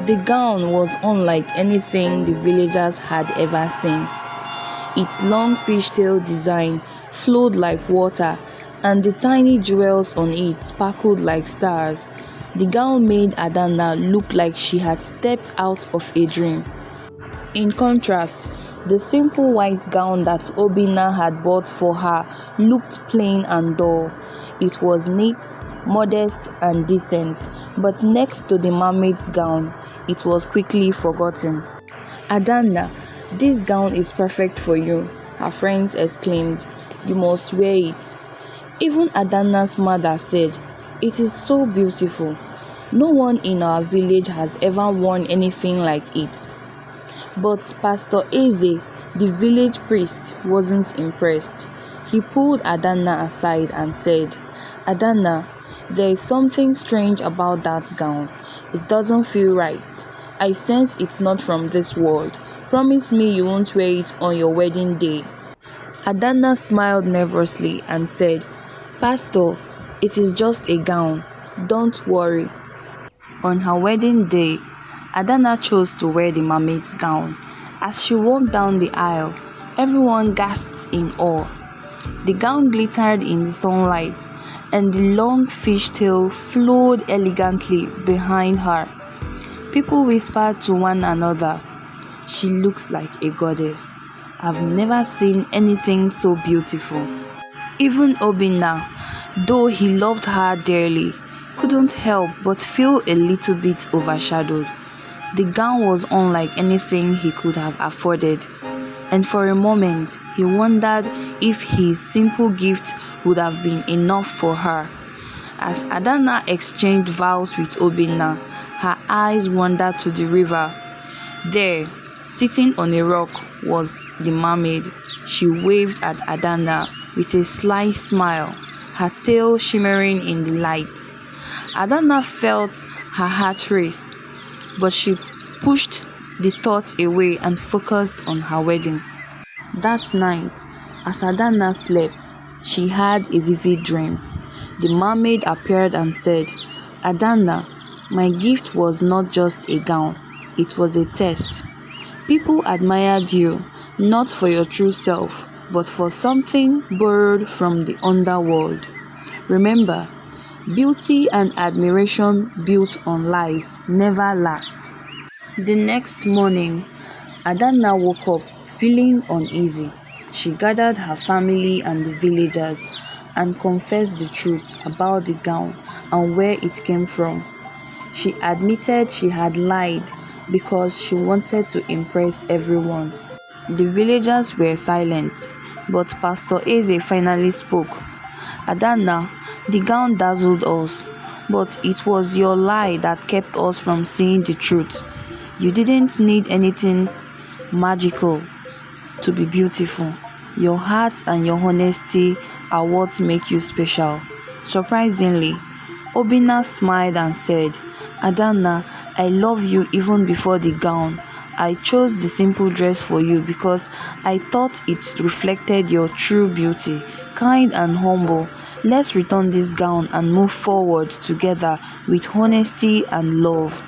The gown was unlike anything the villagers had ever seen. Its long fishtail design flowed like water, and the tiny jewels on it sparkled like stars. The gown made Adanna look like she had stepped out of a dream. In contrast, the simple white gown that Obinna had bought for her looked plain and dull. It was neat, modest, and decent, but next to the mermaid's gown, it was quickly forgotten. "Adanna, this gown is perfect for you," her friends exclaimed. "You must wear it." Even Adanna's mother said, "It is so beautiful. No one in our village has ever worn anything like it." But Pastor Eze, the village priest, wasn't impressed. He pulled Adanna aside and said, "Adanna, there is something strange about that gown. It doesn't feel right. I sense it's not from this world. Promise me you won't wear it on your wedding day." Adanna smiled nervously and said, "Pastor, it is just a gown. Don't worry." On her wedding day, Adanna chose to wear the mermaid's gown. As she walked down the aisle, everyone gasped in awe. The gown glittered in the sunlight, and the long fishtail flowed elegantly behind her. People whispered to one another, "She looks like a goddess. I've never seen anything so beautiful." Even Obinna, though he loved her dearly, couldn't help but feel a little bit overshadowed. The gown was unlike anything he could have afforded, and for a moment he wondered if his simple gift would have been enough for her. As Adanna exchanged vows with Obinna, her eyes wandered to the river. There, sitting on a rock, was the mermaid. She waved at Adanna with a sly smile, her tail shimmering in the light. Adanna felt her heart race, but she pushed the thoughts away and focused on her wedding. That night, as Adanna slept, she had a vivid dream. The mermaid appeared and said, "Adanna, my gift was not just a gown, it was a test. People admired you, not for your true self, but for something borrowed from the underworld. Remember, beauty and admiration built on lies never last." The next morning, Adanna woke up feeling uneasy. She gathered her family and the villagers and confessed the truth about the gown and where it came from. She admitted she had lied because she wanted to impress everyone. The villagers were silent, but Pastor Eze finally spoke. "Adanna, the gown dazzled us, but it was your lie that kept us from seeing the truth. You didn't need anything magical to be beautiful. Your heart and your honesty are what make you special." Surprisingly, Obinna smiled and said, "Adanna, I love you even before the gown. I chose the simple dress for you because I thought it reflected your true beauty, kind and humble. Let's return this gown and move forward together with honesty and love."